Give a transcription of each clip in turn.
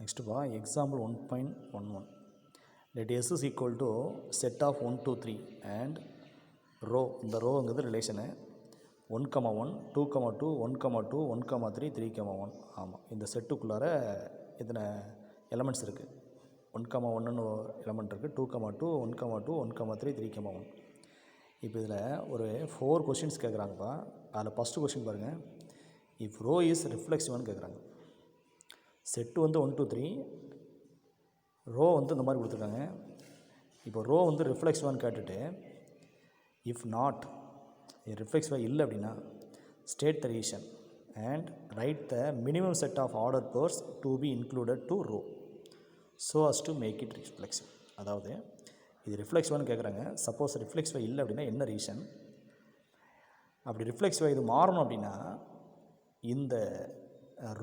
Next example 1.11. Let S is equal to set of 1, 2, 3 and row. இந்த ரோங்கிறது relation 1, 1, 2, 2, 1, 2, 1, 3, 3, 1. ஆமாம், இந்த செட்டுக்குள்ளார இத்தனை எலமெண்ட்ஸ் இருக்குது. 1, 1ன்னு எலமெண்ட் இருக்குது, 2, 2, 1, 2, 1, 3, 3, 1. இப்போ இதில் ஒரு 4 கொஷின்ஸ் கேட்குறாங்கப்பா. அதில் ஃபஸ்ட்டு கொஷின் பாருங்கள். இஃப் ரோ இஸ் ரிஃப்ளெக்சிவ்னு கேட்குறாங்க. செட்டு வந்து 1, 2, 3, ரோ வந்து இந்த மாதிரி கொடுத்துருக்காங்க. இப்போ ரோ வந்து ரிஃப்ளெக்சிவான்னு கேட்டுட்டு இஃப் நாட் ரிஃப்ளெக்சிவாக இல்லை அப்படின்னா state the reason and write the minimum set of order pairs to be included to rho so as to make it reflexive. அதாவது இது ரிஃப்ளெக்சிவான்னு கேட்குறாங்க. சப்போஸ் ரிஃப்ளெக்சிவாக இல்லை அப்படின்னா என்ன ரீசன், அப்படி ரிஃப்ளெக்சிவாக இது மாறணும் அப்படின்னா இந்த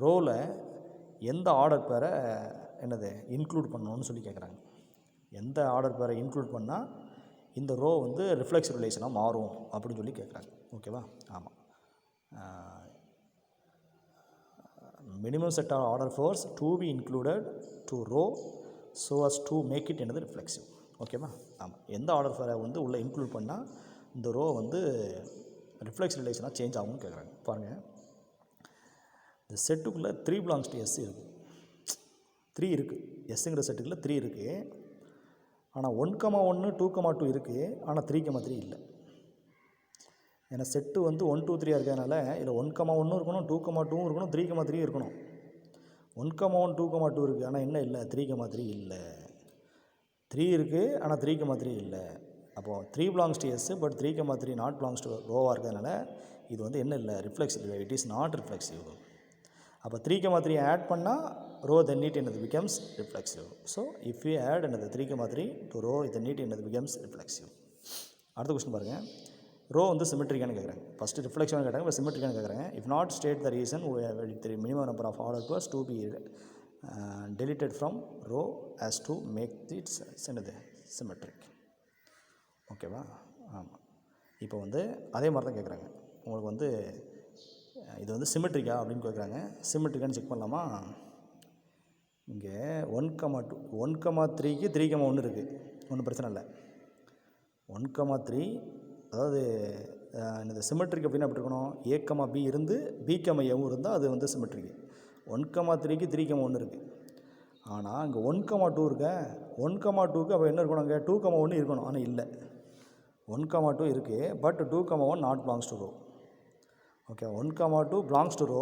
ரோவில் எந்த ஆர்டர் பேரை என்னது இன்க்ளூட் பண்ணணும்னு சொல்லி கேட்குறாங்க. எந்த ஆர்டர் பேரை இன்க்ளூட் பண்ணால் இந்த ரோ வந்து ரிஃப்ளெக்சிவ் ரிலேஷனாக மாறும் அப்படின்னு சொல்லி கேட்குறாங்க. ஓகேவா? ஆமாம். Minimum set of order force to be included to rho so as to make it என்னது ரிஃப்ளெக்சிவ். ஓகேவா? ஆமாம். எந்த ஆர்டர் பேரை வந்து உள்ளே இன்க்ளூட் பண்ணால் இந்த ரோ வந்து ரிஃப்ளெக்ஸ் ரிலேஷனாக சேஞ்ச் ஆகும்னு கேட்குறாங்க. பாருங்கள், இந்த செட்டுக்குள்ளே 3 பிலாங்ஸ் டு எஸ் இருக்குது. 3 இருக்குது. எஸ்ஸுங்கிற செட்டுக்குள்ளே 3 இருக்குது. ஆனால் 1, 1, 2, 2 இருக்குது. ஆனால் 3, 3 இல்லை. ஏன்னா செட்டு வந்து 1, 2, 3 இருக்கிறதுனால இதில் 1, 1 இருக்கணும், 2, 2 இருக்கணும், 3, 3 இருக்கணும். 1, 1, 2, 2 இருக்குது. ஆனால் என்ன இல்லை? 3, 3 இல்லை. 3 இருக்குது, ஆனால் 3, 3 இல்லை. அப்போது 3 belongs to S but 3, 3 not belongs to ரோவாக இருக்கிறதுனால இது வந்து என்ன இல்லை? Reflexive. It is not reflexive. அப்போ 3, 3 ஆட் பண்ணால் ரோ தென் நீட் என்னது becomes reflexive. So if you add என்னது 3, 3 டு ரோ தென் நீட் என்னது பிகம்ஸ் ரிஃப்ளெக்சிவ். அடுத்த கொஸ்டின் பாருங்கள். ரோ வந்து சிமெட்ரிக்கானு கேட்குறாங்க. ஃபஸ்ட்டு ரிஃப்ளெக்ஷன் கேட்டாங்க, இப்போ சிமெட்ரிக்கானு கேட்குறாங்க. If not state the reason minimum number of order pairs to be deleted from rho as to make its என்னது சிமெட்ரிக். ஓகேவா? ஆமாம். இப்போ வந்து அதே மாதிரி தான் கேட்குறாங்க. உங்களுக்கு வந்து இது வந்து சிமெட்ரிக்கா அப்படின்னு கேட்குறாங்க. சிமெட்ரிக்கான்னு செக் பண்ணலாமா? இங்கே 1, 2, 1, 3க்கு 3, 1 இருக்குது. ஒன்றும் பிரச்சனை இல்லை. 1, 3 அதாவது இந்த சிமெட்ரிக் அப்படின்னா எப்படி இருக்கணும்? A, B இருந்து B, Aவும் இருந்தால் அது வந்து சிமெட்ரிக். 1, 3க்கு 3, 1 இருக்குது. ஆனால் இங்கே 1, 2 இருக்க. 1, 2க்கு அப்போ என்ன இருக்கணும்? அங்கே 2, 1 இருக்கணும். ஆனால் இல்லை. 1, 2 இருக்குது but 2, 1 not belongs to rho. Okay, 1, 2 belongs to rho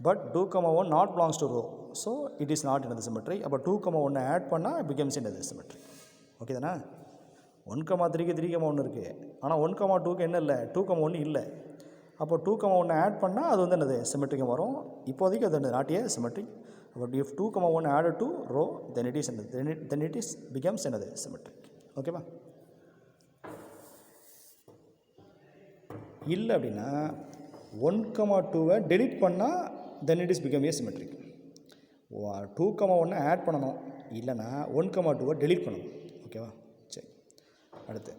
but 2, 1 not belongs to rho. So it is not என்னது சிமெட்ரிக். அப்போ 2, 1 ஆட் பண்ணால் பிகம்ஸ் என்னது சிமெட்ரிக். ஓகே தானே? 1, 3க்கு 3, 1 இருக்குது. ஆனால் 1, 2க்கு என்ன இல்லை? 2, 1 இல்லை. அப்போ 2, 1 ஆட் பண்ணால் அது வந்து என்னது சிமெட்ரிக்காக வரும். இப்போதைக்கு அது not a symmetric. But if 2, 1 added to rho then it is என்னது தென் இட் இஸ் பிகம்ஸ் என்னது சிமெட்ரிக். ஓகேவா? இல்லை அப்படின்னா 1, 2வை டெலிட் பண்ணால் then it is become a symmetric. 2, 1 add பண்ணணும். இல்லைனா 1, 2வை டெலிட் பண்ணணும். ஓகேவா? சரி, அடுத்து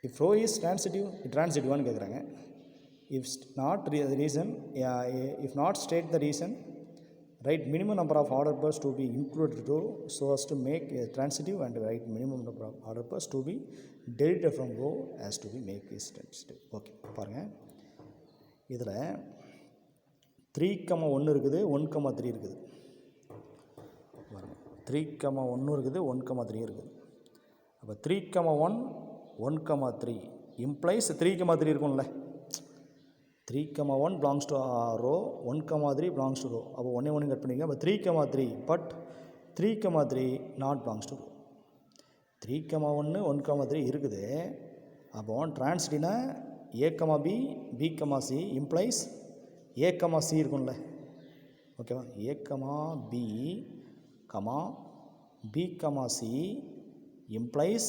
இஃப் ரோ இஸ் ட்ரான்சிட்டிவான்னு கேட்குறாங்க. If not reason if not state the reason write minimum number of order pairs to be included to so as to make transitive and write minimum number of order pairs to be deleted from rho as to be make is transitive. Okay, பாருங்கள். இதில் 3, 1 இருக்குது, 1, 3 இருக்குது. பாருங்கள், 3, 1 இருக்குது, 1, 3 இருக்குது. அப்போ 3, 1, 1, 3 implies 3, 3 இருக்கும்ல. 3, 1 belongs to rho, 1, 3 belongs to rho. அப்போ 1 1 கட் பண்ணிங்க. அப்போ 3, 3 but 3, 3 not belongs to rho. 3, 1, 1, 3 இருக்குது. அப்போ ட்ரான்சிட்டினா A, B, B, C implies A, C இருக்கும்ல. ஓகேவா? A, B, B, C implies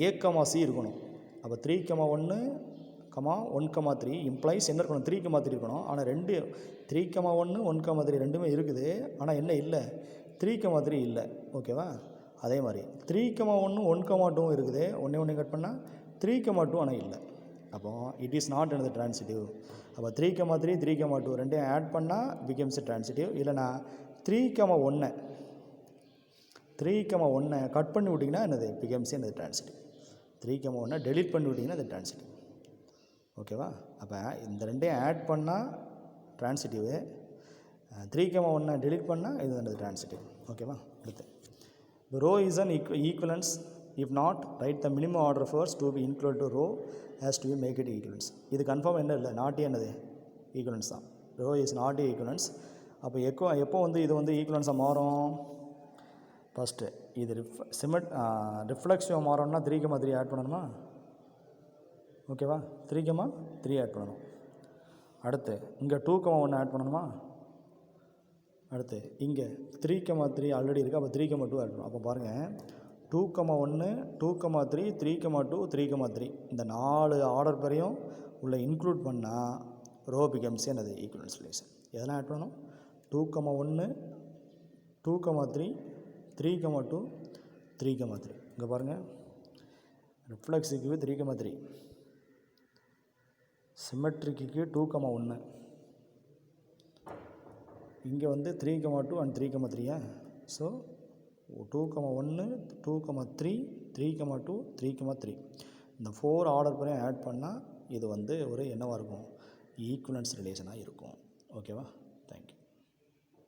A, C இருக்கணும். அப்போ 3, 1, 1, 3 இம்ப்ளைஸ் என்ன இருக்கணும்? 3, 3 இருக்கணும். ஆனால் 3, 1, 1, 3 ரெண்டுமே இருக்குது. ஆனால் என்ன இல்லை? 3, 3 இல்லை. ஓகேவா? அதே மாதிரி 3, 1, 1, 2 இருக்குது. 1 1 கட் பண்ணால் 3, 2 ஆனால் இல்லை. அப்போது இட் இஸ் நாட் என்னது ட்ரான்சிட்டிவ். அப்போ 3, 3, 3, 2 ரெண்டையும் ஆட் பண்ணால் பிகம்ஸ் ட்ரான்சிட்டிவ். இல்லைனா 3,1 3,1 கட் பண்ணி விட்டிங்கன்னா என்னது பிகம்சி என்னது ட்ரான்சிட்டிவ். 3,1 டெலீட் பண்ணி விட்டிங்கன்னா அது ட்ரான்சிட்டிவ். ஓகேவா? அப்போ இந்த ரெண்டையும் ஆட் பண்ணால் ட்ரான்சிட்டிவ், 3,1 டெலீட் பண்ணால் இது என்னது ட்ரான்சிட்டிவ். ஓகேவா? அடுத்து rho is an equivalence. If not write the minimum order first to be include to rho has to be make it equivalence. இது கன்ஃபார்ம் என்ன இல்லை, நாட்டே என்னது ஈக்குவலன்ஸ் தான். Rho is not equivalence. அப்போ எப்போ வந்து இது வந்து ஈக்குவலன்ஸாக மாறும்? ஃபஸ்ட்டு இது ரிஃப்ளெக்ஸிவ் மாறணும்னா 3,3 ஆட் பண்ணணுமா? ஓகேவா? 3,3 ஆட் பண்ணணும். அடுத்து இங்கே 2,1 ஆட் பண்ணணுமா? அடுத்து இங்கே 3,3 ஆல்ரெடி இருக்குது, அப்போ 3,2 ஆட் பண்ணணும். அப்போ பாருங்கள் 2,1 2,3 3,2 3,3 இந்த 4 ஆர்டர் பேரையும் உள்ள இன்க்ளூட் பண்ணால் ரோ பிகம்ஸ் என்னது ஈக்குவலன்ஸ் ரிலேஷன். எதெல்லாம் ஆட் பண்ணணும்? 2,1 2,3 3,2 3,3. இங்கே பாருங்கள் ரிஃப்ளெக்ஸுக்கு 3,3, சிமெட்ரிக்கு 2,1, இங்கே வந்து 3,2 அண்ட் 3,3. ஸோ 2,1 2,3 3,2 3,3 இந்த 4 ஆர்டர் பேரையும் ஆட் பண்ணால் இது வந்து ஒரு என்னவாக இருக்கும்? ஈக்குவலன்ஸ் ரிலேஷனாக இருக்கும். ஓகேவா?